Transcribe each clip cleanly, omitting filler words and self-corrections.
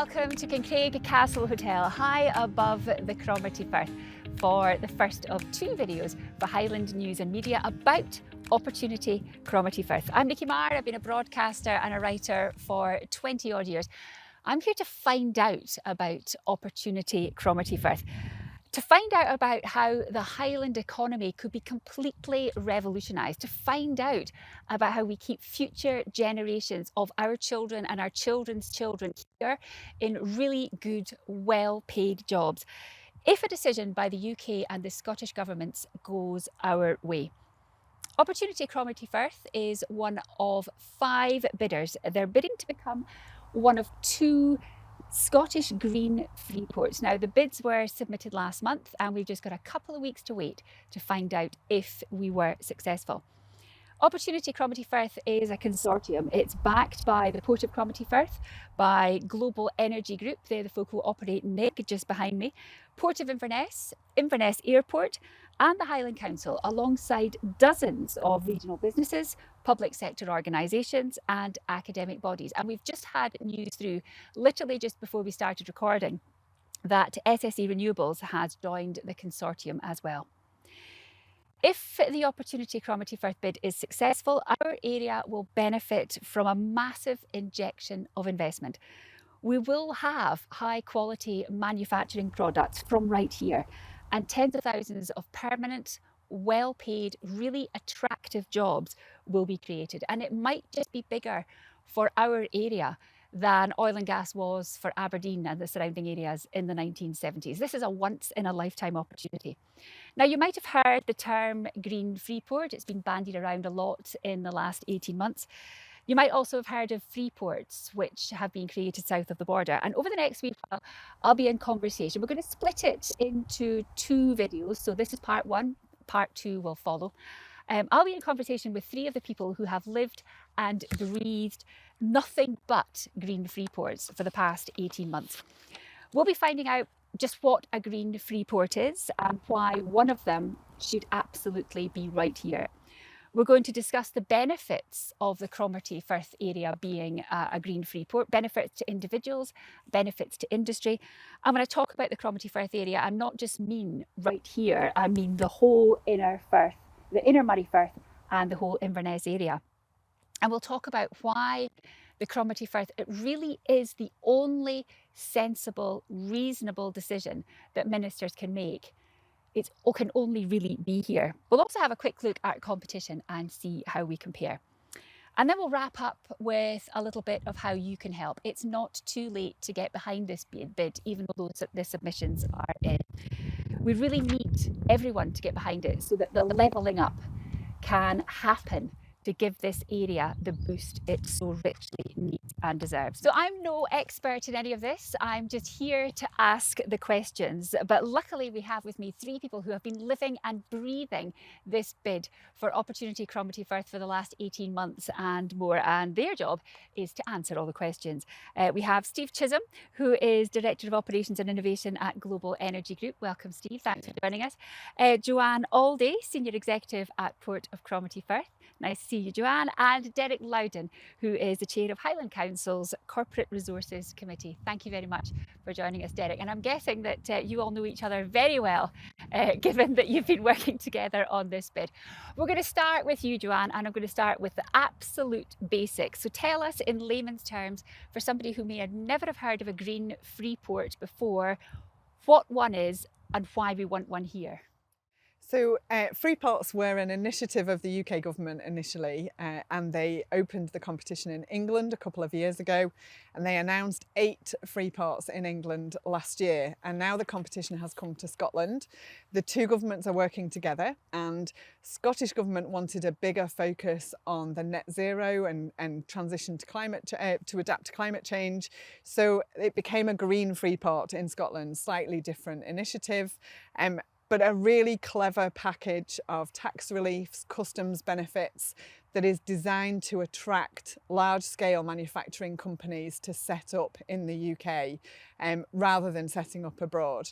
welcome to Kincraig Castle Hotel, high above the Cromarty Firth, for the first of two videos for Highland News and Media about Opportunity Cromarty Firth. I'm Nicky Marr. I've been a broadcaster and a writer for 20 odd years. I'm here to find out about Opportunity Cromarty Firth, to find out about how the Highland economy could be completely revolutionised, to find out about how we keep future generations of our children and our children's children here in really good, well-paid jobs, if a decision by the UK and the Scottish governments goes our way. Opportunity Cromarty Firth is one of 5 bidders. They're bidding to become one of 2 Scottish green freeports. Now, the bids were submitted last month and we've just got a couple of weeks to wait to find out if we were successful. Opportunity Cromarty Firth is a consortium. It's backed by the Port of Cromarty Firth, by Global Energy Group, they're the folk who operate NIG just behind me, Port of Inverness, Inverness Airport and the Highland Council, alongside dozens of regional businesses, public sector organisations and academic bodies. And we've just had news through, literally just before we started recording, that SSE Renewables has joined the consortium as well. If the Opportunity Cromarty Firth bid is successful, our area will benefit from a massive injection of investment. We will have high quality manufacturing products from right here, and tens of thousands of permanent, well-paid, really attractive jobs will be created. And it might just be bigger for our area than oil and gas was for Aberdeen and the surrounding areas in the 1970s. This is a once-in-a-lifetime opportunity. Now, you might have heard the term green freeport. It's been bandied around a lot in the last 18 months. You might also have heard of freeports, which have been created south of the border. And over the next week, I'll be in conversation. We're going to split it into 2 videos. So this is part 1, part 2 will follow. I'll be in conversation with 3 of the people who have lived and breathed nothing but green freeports for the past 18 months. We'll be finding out just what a green freeport is and why one of them should absolutely be right here. We're going to discuss the benefits of the Cromarty Firth area being a green freeport, benefits to individuals, benefits to industry. And when I talk about the Cromarty Firth area, I not just mean right here, I mean the whole inner Firth, the inner Murray Firth and the whole Inverness area. And we'll talk about why the Cromarty Firth, it really is the only sensible, reasonable decision that ministers can make. It can only really be here. We'll also have a quick look at competition and see how we compare. And then we'll wrap up with a little bit of how you can help. It's not too late to get behind this bid, even though the submissions are in. We really need everyone to get behind it so that the levelling up can happen to give this area the boost it so richly needs and deserves. So I'm no expert in any of this. I'm just here to ask the questions. But luckily we have with me 3 people who have been living and breathing this bid for Opportunity Cromarty Firth for the last 18 months and more. And their job is to answer all the questions. We have Steve Chisholm, who is Director of Operations and Innovation at Global Energy Group. Welcome, Steve. Thanks for joining us. Joanne Alday, Senior Executive at Port of Cromarty Firth. Nice to see you, Joanne. And Derek Loudon, who is the Chair of Highland Council's Corporate Resources Committee. Thank you very much for joining us, Derek. And I'm guessing that you all know each other very well, given that you've been working together on this bid. We're going to start with you, Joanne, and I'm going to start with the absolute basics. So tell us in layman's terms, for somebody who may never have heard of a green freeport before, what one is and why we want one here. So freeports were an initiative of the UK government initially, and they opened the competition in England a couple of years ago, and they announced 8 freeports in England last year, and now the competition has come to Scotland. The 2 governments are working together, and Scottish government wanted a bigger focus on the net zero and transition to to adapt to climate change, so it became a green freeport in Scotland, slightly different initiative. But a really clever package of tax reliefs, customs benefits that is designed to attract large-scale manufacturing companies to set up in the UK rather than setting up abroad.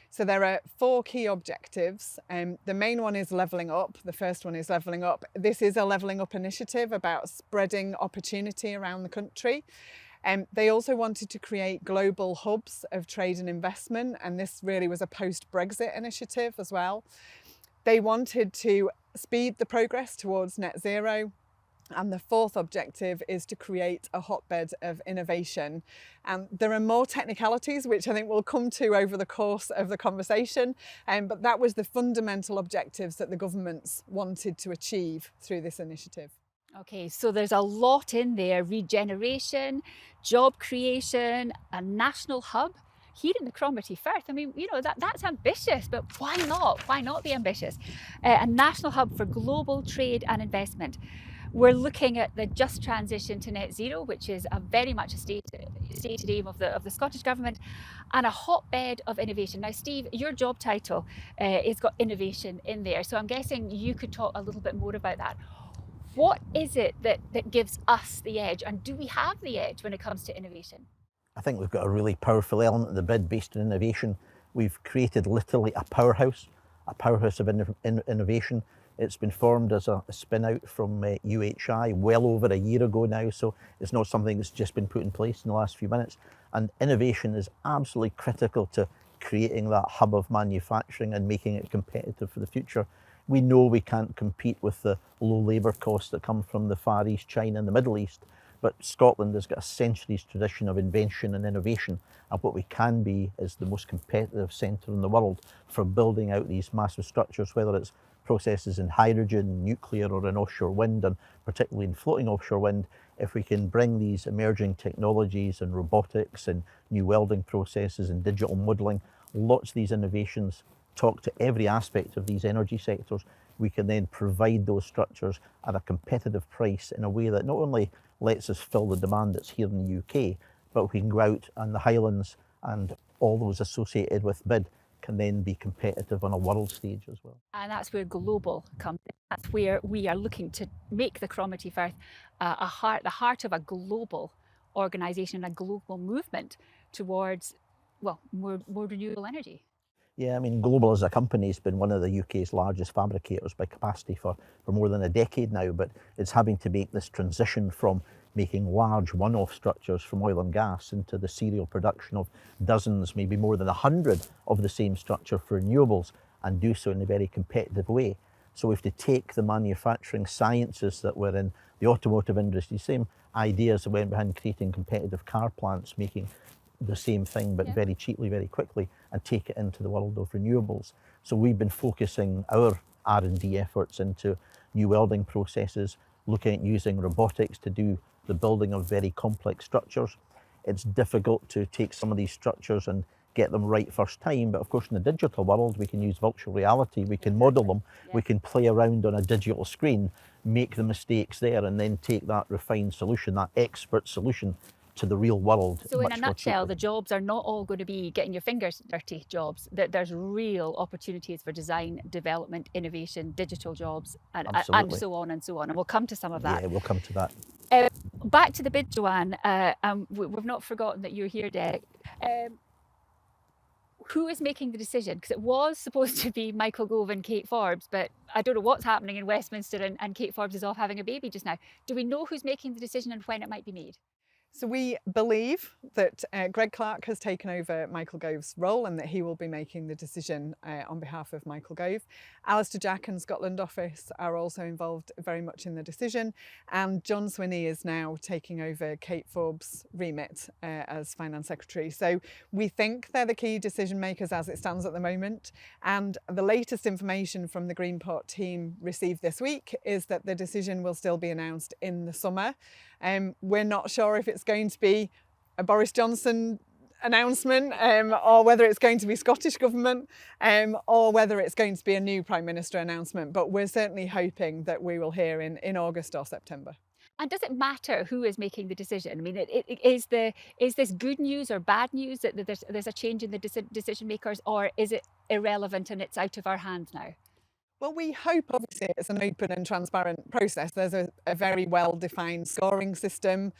So there are 4 key objectives. The main one is levelling up. The first one is levelling up. This is a levelling up initiative about spreading opportunity around the country. They also wanted to create global hubs of trade and investment, and this really was a post-Brexit initiative as well. They wanted to speed the progress towards net zero. And the fourth objective is to create a hotbed of innovation. And there are more technicalities, which I think we'll come to over the course of the conversation. But that was the fundamental objectives that the governments wanted to achieve through this initiative. Okay, so there's a lot in there: regeneration, job creation, a national hub here in the Cromarty Firth. I mean, that's ambitious, but why not? Why not be ambitious? A national hub for global trade and investment. We're looking at the just transition to net zero, which is very much a stated aim of the Scottish Government, and a hotbed of innovation. Now, Steve, your job title has got innovation in there, so I'm guessing you could talk a little bit more about that. What is it that gives us the edge, and do we have the edge when it comes to innovation? I think we've got a really powerful element of the bid based on innovation. We've created literally a powerhouse of innovation. It's been formed as a spin out from UHI well over a year ago now, so it's not something that's just been put in place in the last few minutes. And innovation is absolutely critical to creating that hub of manufacturing and making it competitive for the future. We know we can't compete with the low labour costs that come from the Far East, China and the Middle East, but Scotland has got a centuries tradition of invention and innovation, and what we can be is the most competitive centre in the world for building out these massive structures, whether it's processes in hydrogen, nuclear or in offshore wind, and particularly in floating offshore wind. If we can bring these emerging technologies and robotics and new welding processes and digital modelling, lots of these innovations talk to every aspect of these energy sectors, we can then provide those structures at a competitive price in a way that not only lets us fill the demand that's here in the UK, but we can go out on the Highlands and all those associated with bid can then be competitive on a world stage as well. And that's where global comes in. That's where we are looking to make the Cromarty Firth the heart of a global organisation, a global movement towards, well, more renewable energy. Yeah, I mean, Global as a company has been one of the UK's largest fabricators by capacity for more than a decade now, but it's having to make this transition from making large one-off structures from oil and gas into the serial production of dozens, maybe more than 100 of the same structure for renewables, and do so in a very competitive way. So we have to take the manufacturing sciences that were in the automotive industry, same ideas that went behind creating competitive car plants, making the same thing but very cheaply, very quickly, and take it into the world of renewables. So we've been focusing our R&D efforts into new welding processes, looking at using robotics to do the building of very complex structures. It's difficult to take some of these structures and get them right first time, but of course in the digital world we can use virtual reality, we can model them, we can play around on a digital screen, make the mistakes there, and then take that refined solution, that expert solution, to the real world. So in a nutshell, the jobs are not all going to be getting your fingers dirty jobs. There's real opportunities for design, development, innovation, digital jobs, and so on and so on. And we'll come to some of that. Yeah, we'll come to that. Back to the bid, Joanne. We've not forgotten that you're here, Derek. Who is making the decision? Because it was supposed to be Michael Gove and Kate Forbes, but I don't know what's happening in Westminster, and Kate Forbes is off having a baby just now. Do we know who's making the decision and when it might be made? So we believe that Greg Clark has taken over Michael Gove's role and that he will be making the decision on behalf of Michael Gove. Alistair Jack and Scotland Office are also involved very much in the decision, and John Swinney is now taking over Kate Forbes' remit as Finance Secretary. So we think they're the key decision makers as it stands at the moment, and the latest information from the Greenport team received this week is that the decision will still be announced in the summer. We're not sure if it's going to be a Boris Johnson announcement or whether it's going to be Scottish Government or whether it's going to be a new Prime Minister announcement, but we're certainly hoping that we will hear in August or September. And does it matter who is making the decision? I mean, is this good news or bad news that there's a change in the decision makers, or is it irrelevant and it's out of our hands now? Well, we hope obviously it's an open and transparent process. There's a very well-defined scoring system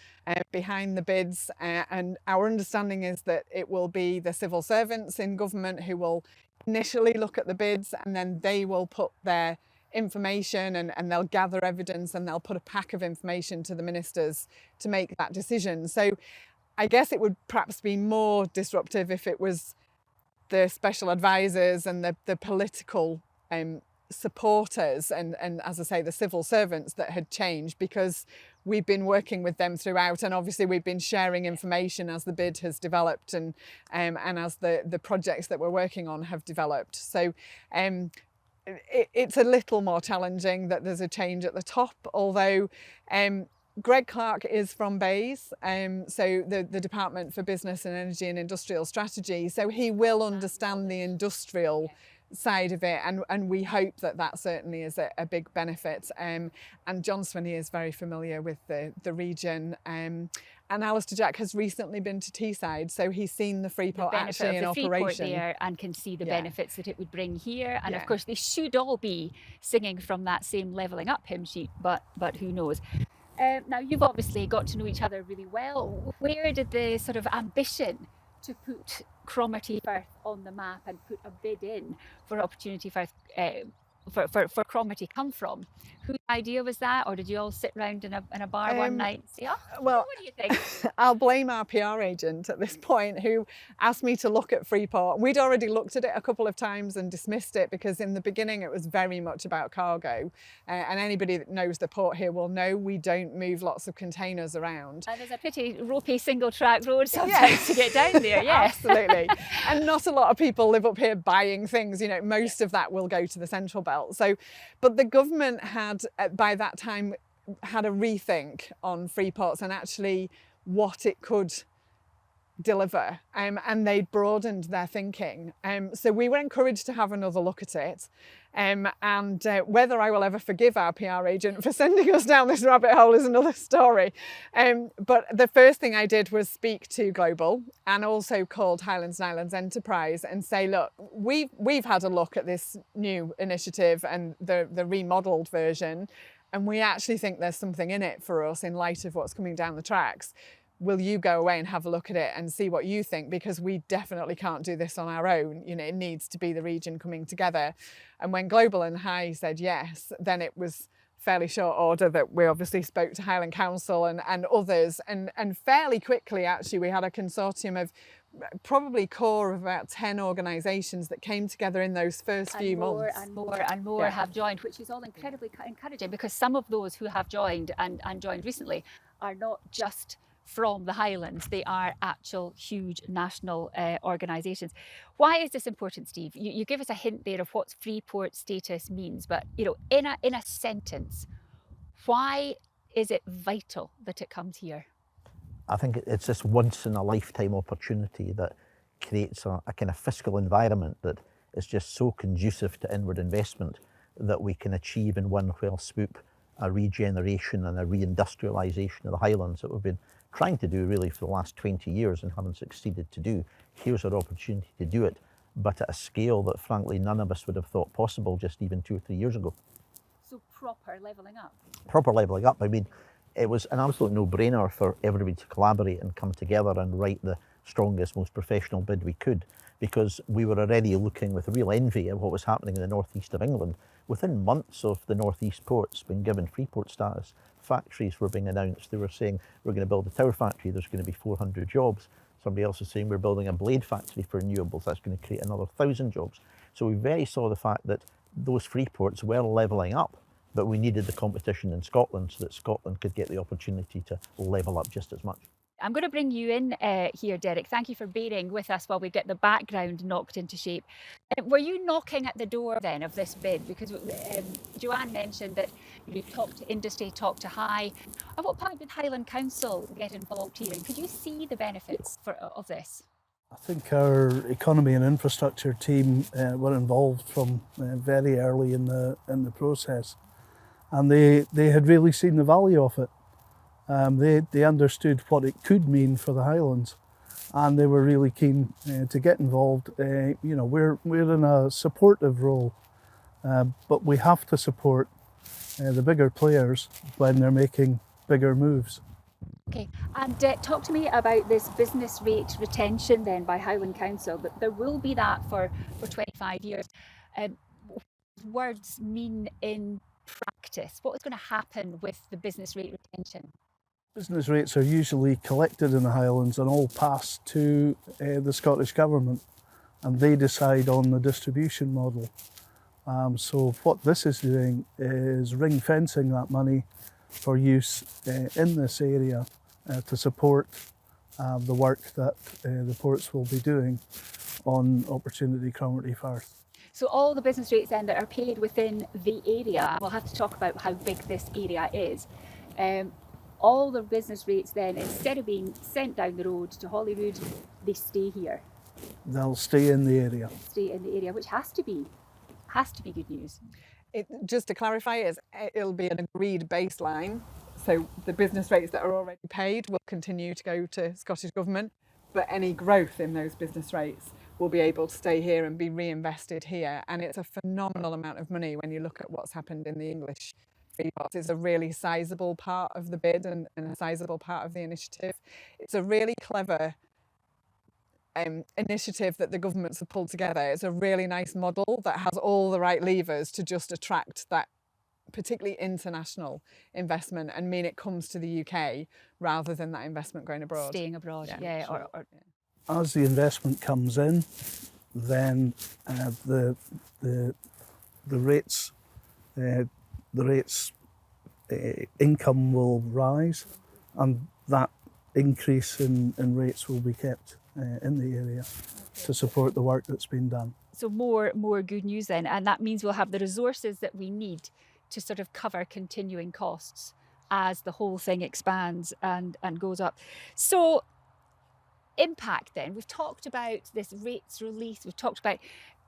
behind the bids, and our understanding is that it will be the civil servants in government who will initially look at the bids, and then they will put their information and they'll gather evidence and they'll put a pack of information to the ministers to make that decision. So I guess it would perhaps be more disruptive if it was the special advisors and the political supporters and as I say, the civil servants that had changed, because we've been working with them throughout, and obviously we've been sharing information as the bid has developed and as the projects that we're working on have developed. So it's a little more challenging that there's a change at the top, although Greg Clark is from BEIS, so the Department for Business and Energy and Industrial Strategy, so he will understand the industrial side of it, and we hope that certainly is a big benefit. And John Swinney is very familiar with the region, and Alistair Jack has recently been to Teesside, so he's seen the freeport actually in operation. Freeport there, and can see the benefits that it would bring here. And of course they should all be singing from that same levelling up hymn sheet, but who knows. Now you've obviously got to know each other really well. Where did the sort of ambition to put Cromarty Firth on the map and put a bid in for Opportunity Firth for Cromarty come from? Whose idea was that, or did you all sit round in a bar one night and say, well, what do you think? I'll blame our PR agent at this point, who asked me to look at Freeport. We'd already looked at it a couple of times and dismissed it, because in the beginning it was very much about cargo, and anybody that knows the port here will know we don't move lots of containers around. And there's a pretty ropey single track road sometimes to get down there. Absolutely. And not a lot of people live up here buying things, you know, most of that will go to the Central Belt. So, but the government had by that time had a rethink on freeports and actually what it could deliver, and they'd broadened their thinking. So we were encouraged to have another look at it, and whether I will ever forgive our PR agent for sending us down this rabbit hole is another story. But the first thing I did was speak to Global, and also called Highlands and Islands Enterprise and say, look, we've had a look at this new initiative and the remodelled version, and we actually think there's something in it for us in light of what's coming down the tracks. Will you go away and have a look at it and see what you think? Because we definitely can't do this on our own. You know, it needs to be the region coming together. And when Global and High said yes, then it was fairly short order that we obviously spoke to Highland Council and others. And fairly quickly, actually, we had a consortium of probably core of about 10 organisations that came together in those first few months. And more have joined, which is all incredibly encouraging, because some of those who have joined and joined recently are not just from the Highlands, they are actual huge national organisations. Why is this important, Steve? You give us a hint there of what freeport status means, but you know, in a sentence, why is it vital that it comes here? I think it's this once in a lifetime opportunity that creates a kind of fiscal environment that is just so conducive to inward investment that we can achieve in one fell swoop a regeneration and a reindustrialisation of the Highlands that we've been trying to do really for the last 20 years and haven't succeeded to do. Here's our opportunity to do it, but at a scale that frankly none of us would have thought possible just even 2 or 3 years ago. So proper levelling up? Proper levelling up. I mean, it was an absolute no-brainer for everybody to collaborate and come together and write the strongest, most professional bid we could, because we were already looking with real envy at what was happening in the northeast of England. Within months of the northeast ports being given freeport status, factories were being announced. They were saying, we're going to build a tower factory, there's going to be 400 jobs. Somebody else is saying, we're building a blade factory for renewables, that's going to create another 1,000 jobs. So we very saw the fact that those freeports were levelling up, but we needed the competition in Scotland so that Scotland could get the opportunity to level up just as much. I'm going to bring you in here, Derek. Thank you for bearing with us while we get the background knocked into shape. Were you knocking at the door then of this bid? Because Joanne mentioned that you talked to industry, talked to High. At what point did Highland Council get involved here? And could you see the benefits of this? I think our economy and infrastructure team were involved from very early in the process, and they had really seen the value of it. They understood what it could mean for the Highlands, and they were really keen to get involved. You know, we're in a supportive role, but we have to support the bigger players when they're making bigger moves. Okay, and talk to me about this business rate retention then by Highland Council. But there will be that for 25 years. Words mean in practice. What is going to happen with the business rate retention? Business rates are usually collected in the Highlands and all passed to the Scottish Government, and they decide on the distribution model. So what this is doing is ring fencing that money for use in this area to support the work that the ports will be doing on Opportunity Cromarty Firth. So all the business rates then that are paid within the area, we'll have to talk about how big this area is. All the business rates then, instead of being sent down the road to Holyrood, they stay here. They'll stay in the area. Stay in the area, which has to be good news. Just to clarify, it'll be an agreed baseline. So the business rates that are already paid will continue to go to Scottish Government, but any growth in those business rates will be able to stay here and be reinvested here. And it's a phenomenal amount of money when you look at what's happened in the English freeports. It's a really sizable part of the bid and a sizable part of the initiative. It's a really clever initiative that the governments have pulled together. It's a really nice model that has all the right levers to just attract that particularly international investment and mean it comes to the UK rather than that investment going abroad. Staying abroad, yeah. Sure. As the investment comes in, then the rates income will rise, and that increase in rates will be kept in the area to support the work that's been done. So more good news then, and that means we'll have the resources that we need to sort of cover continuing costs as the whole thing expands and goes up. So impact then, we've talked about this rates release, we've talked about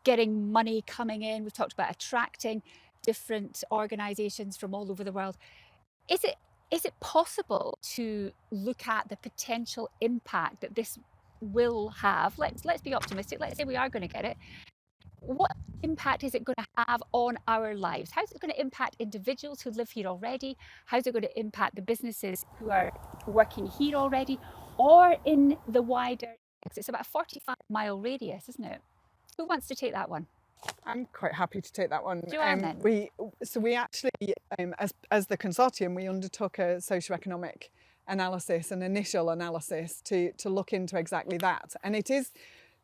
getting money coming in, we've talked about attracting different organisations from all over the world. Is it possible to look at the potential impact that this will have? Let's be optimistic, let's say we are going to get it. What impact is it going to have on our lives? How's it going to impact individuals who live here already? How's it going to impact the businesses who are working here already? Or in the wider, it's about a 45-mile radius, isn't it? Who wants to take that one? I'm quite happy to take that one. Then. We actually, as the consortium, we undertook a socioeconomic analysis, an initial analysis to look into exactly that. And it is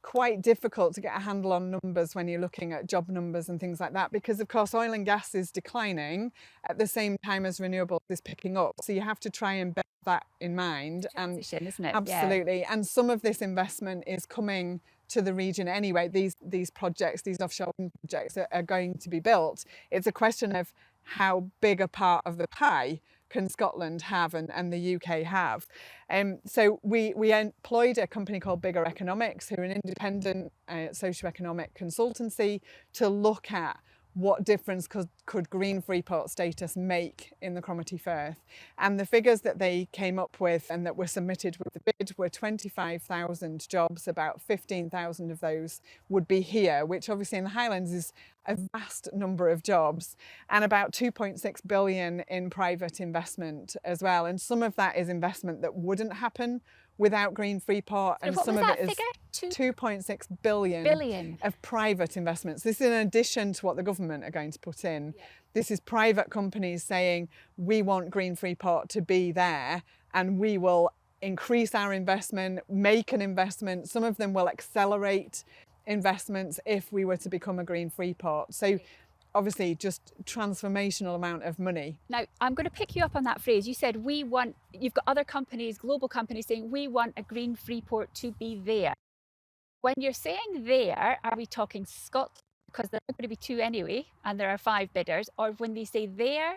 quite difficult to get a handle on numbers when you're looking at job numbers and things like that, because of course oil and gas is declining at the same time as renewables is picking up. So you have to try and bear that in mind. Transition, isn't it? Absolutely. Yeah. And some of this investment is coming to the region anyway. These projects, these offshore wind projects are going to be built. It's a question of how big a part of the pie can Scotland have and the UK have. So we employed a company called Bigger Economics, who are an independent socioeconomic consultancy, to look at what difference could green freeport status make in the Cromarty Firth. And the figures that they came up with and that were submitted with the bid were 25,000 jobs. About 15,000 of those would be here, which obviously in the Highlands is a vast number of jobs, and about 2.6 billion in private investment as well. And some of that is investment that wouldn't happen without green freeport, and some of it is 2.6 billion of private investments. This is in addition to what the government are going to put in. Yeah. This is private companies saying, we want green freeport to be there and we will increase our investment, make an investment. Some of them will accelerate investments if we were to become a green freeport. So obviously just transformational amount of money. Now, I'm going to pick you up on that phrase. You said you've got other companies, global companies saying we want a green freeport to be there. When you're saying there, are we talking Scotland? Because there are going to be two anyway, and there are 5 bidders. Or when they say there,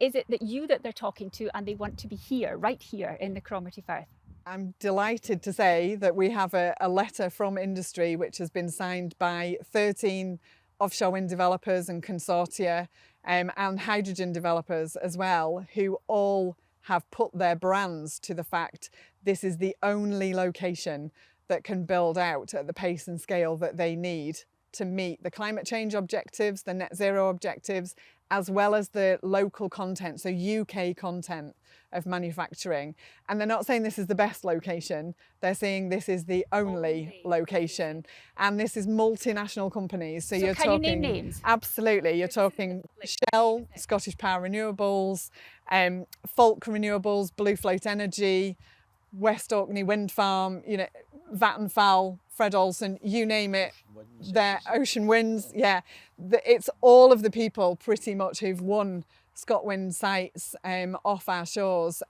is it that they're talking to and they want to be here, right here in the Cromarty Firth? I'm delighted to say that we have a letter from industry which has been signed by 13 offshore wind developers and consortia and hydrogen developers as well, who all have put their brands to the fact this is the only location that can build out at the pace and scale that they need to meet the climate change objectives, the net zero objectives, as well as the local content, so UK content of manufacturing. And they're not saying this is the best location, they're saying this is the only location. And this is multinational companies. So you're can talking, you name names? Absolutely, you're talking Shell, Scottish Power Renewables, Falk Renewables, Blue Float Energy, West Orkney Wind Farm, you know, Vattenfall, Fred Olsen, you name it, their Ocean Winds, yeah. It's all of the people pretty much who've won ScotWind sites off our shores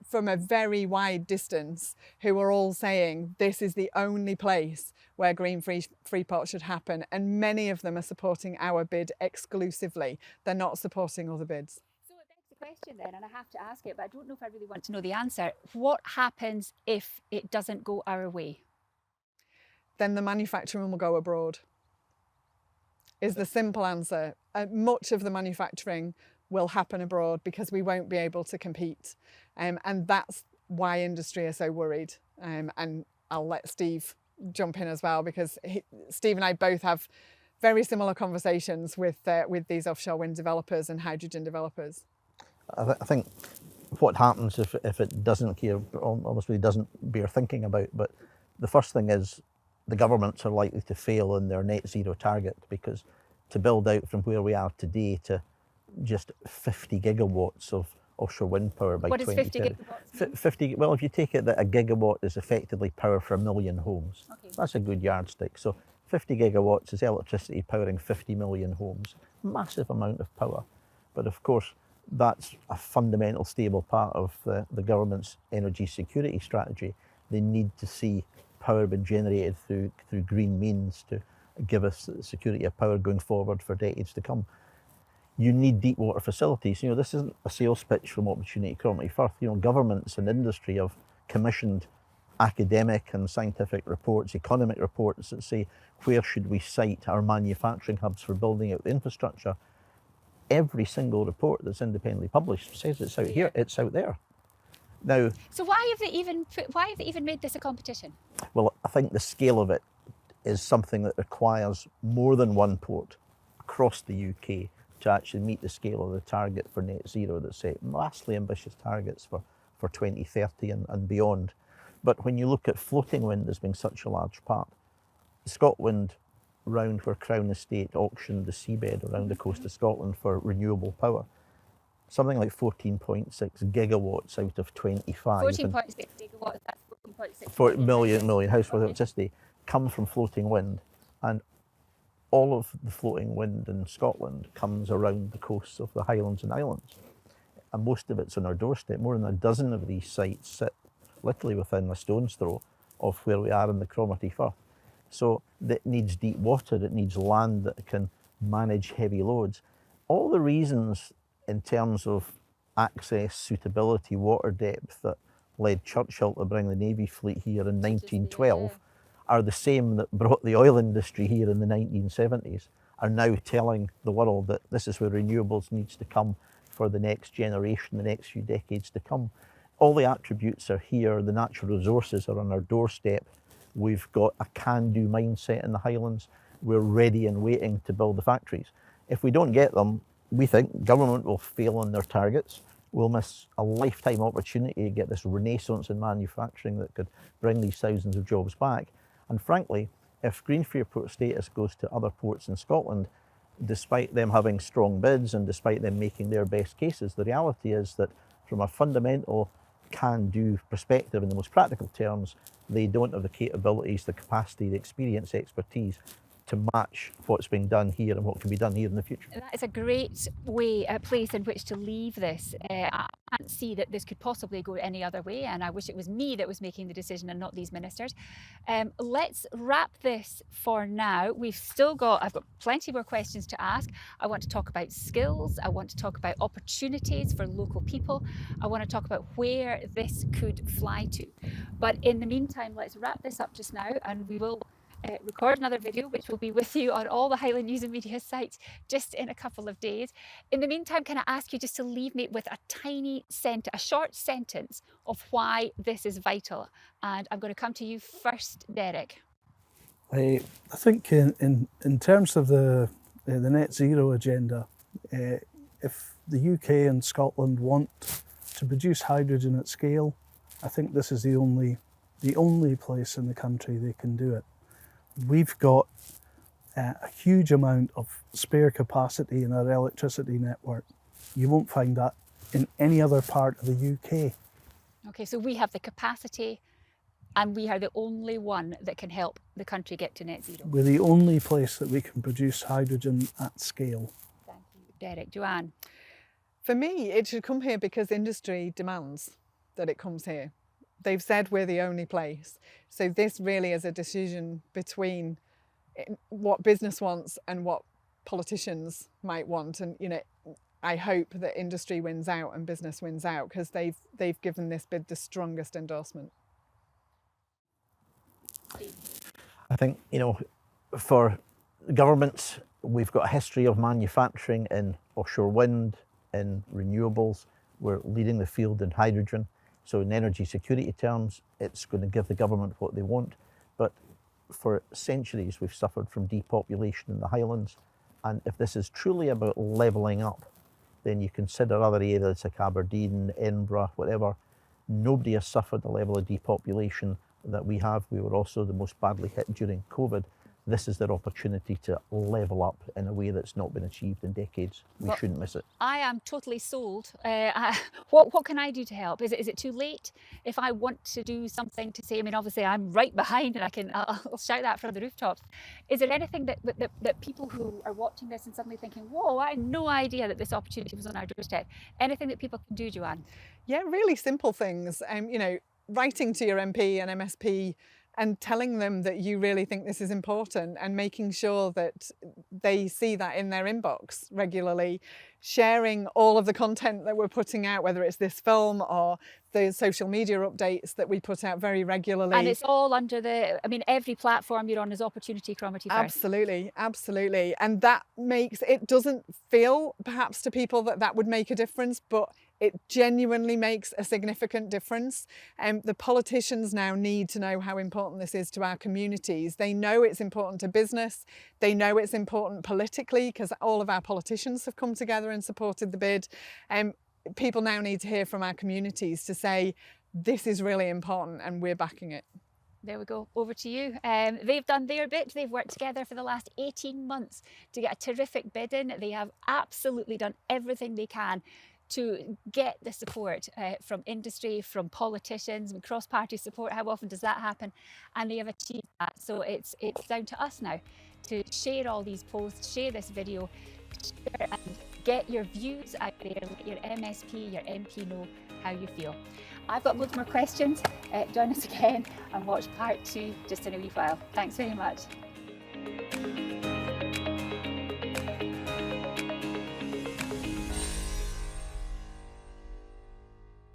from a very wide distance, who are all saying this is the only place where green freeport should happen. And many of them are supporting our bid exclusively. They're not supporting other bids. So it begs the question then, and I have to ask it, but I don't know if I really want to know the answer. What happens if it doesn't go our way? Then the manufacturing will go abroad, is the simple answer. Much of the manufacturing will happen abroad because we won't be able to compete. And that's why industry are so worried. And I'll let Steve jump in as well, because Steve and I both have very similar conversations with these offshore wind developers and hydrogen developers. I think what happens if it doesn't here obviously doesn't bear thinking about, but the first thing is the governments are likely to fail in their net zero target, because to build out from where we are today to just 50 gigawatts of offshore wind power by 2030. What is 50 gigawatts? 50, well, if you take it that a gigawatt is effectively power for 1 million homes, Okay. that's a good yardstick. So 50 gigawatts is electricity powering 50 million homes, massive amount of power. But of course, that's a fundamental stable part of the government's energy security strategy. They need to see power being generated through green means to give us security of power going forward for decades to come. You need deep water facilities. You know, this isn't a sales pitch from Opportunity Cromarty Firth. You know, governments and industry have commissioned academic and scientific reports, economic reports that say where should we site our manufacturing hubs for building out the infrastructure. Every single report that's independently published says it's out here, it's out there. Now, So why have they even made this a competition? well, I think the scale of it is something that requires more than one port across the UK to actually meet the scale of the target for net zero that's set. Vastly ambitious targets for 2030 and beyond. But when you look at floating wind as being such a large part, ScotWind, round where Crown Estate auctioned the seabed around the coast of Scotland for renewable power, something like 14.6 gigawatts out of 25. 14.6 gigawatts, that's 14.6 4 million household electricity come from floating wind, and all of the floating wind in Scotland comes around the coasts of the Highlands and Islands, and most of it's on our doorstep. More than a dozen of these sites sit literally within a stone's throw of where we are in the Cromarty Firth. So it needs deep water, it needs land that can manage heavy loads. All the reasons in terms of access, suitability, water depth that led Churchill to bring the Navy fleet here in 1912 are the same that brought the oil industry here in the 1970s, are now telling the world that this is where renewables needs to come for the next generation, the next few decades to come. All the attributes are here, the natural resources are on our doorstep. We've got a can-do mindset in the Highlands. We're ready and waiting to build the factories. If we don't get them, we think government will fail on their targets. We'll miss a lifetime opportunity to get this renaissance in manufacturing that could bring these thousands of jobs back. And frankly, if green freeport status goes to other ports in Scotland, despite them having strong bids and despite them making their best cases, the reality is that from a fundamental can-do perspective in the most practical terms, they don't have the capabilities, the capacity, the experience, expertise to match what's being done here and what can be done here in the future. That is a great place in which to leave this. I can't see that this could possibly go any other way, and I wish it was me that was making the decision and not these ministers. Let's wrap this for now. I've got plenty more questions to ask. I want to talk about skills. I want to talk about opportunities for local people. I want to talk about where this could fly to. But in the meantime, let's wrap this up just now, and we will record another video which will be with you on all the Highland News and Media sites just in a couple of days. In the meantime, can I ask you just to leave me with a short sentence of why this is vital? And I'm going to come to you first, Derek. I think in terms of the net zero agenda, if the UK and Scotland want to produce hydrogen at scale, I think this is the only place in the country they can do it. We've got a huge amount of spare capacity in our electricity network. You won't find that in any other part of the UK. Okay, so we have the capacity and we are the only one that can help the country get to net zero. We're the only place that we can produce hydrogen at scale. Thank you, Derek. Joanne? For me, it should come here because industry demands that it comes here. They've said we're the only place. So this really is a decision between what business wants and what politicians might want. And, you know, I hope that industry wins out and business wins out because they've given this bid the strongest endorsement. I think, you know, for governments, we've got a history of manufacturing in offshore wind, in renewables. We're leading the field in hydrogen. So in energy security terms, it's going to give the government what they want. But for centuries, we've suffered from depopulation in the Highlands. And if this is truly about levelling up, then you consider other areas like Aberdeen, Edinburgh, whatever. Nobody has suffered the level of depopulation that we have. We were also the most badly hit during COVID. This is their opportunity to level up in a way that's not been achieved in decades. We shouldn't miss it. I am totally sold. What can I do to help? Is it too late if I want to do something to say? I mean, obviously I'm right behind and I'll shout that from the rooftops. Is there anything that people who are watching this and suddenly thinking, whoa, I had no idea that this opportunity was on our doorstep? Anything that people can do, Joanne? Yeah, really simple things. You know, writing to your MP and MSP and telling them that you really think this is important and making sure that they see that in their inbox regularly, sharing all of the content that we're putting out, whether it's this film or the social media updates that we put out very regularly. And it's all under every platform you're on is Opportunity Cromarty Firth. Absolutely, absolutely. And that makes, it doesn't feel perhaps to people that would make a difference, but it genuinely makes a significant difference. The politicians now need to know how important this is to our communities. They know it's important to business. They know it's important politically because all of our politicians have come together and supported the bid. People now need to hear from our communities to say, this is really important and we're backing it. There we go, over to you. They've done their bit. They've worked together for the last 18 months to get a terrific bid in. They have absolutely done everything they can to get the support from industry, from politicians, and cross-party support. How often does that happen? And they have achieved that. So it's down to us now to share all these posts, share this video, share and get your views out there, let your MSP, your MP know how you feel. I've got loads more questions. Join us again and watch part 2 just in a wee while. Thanks very much.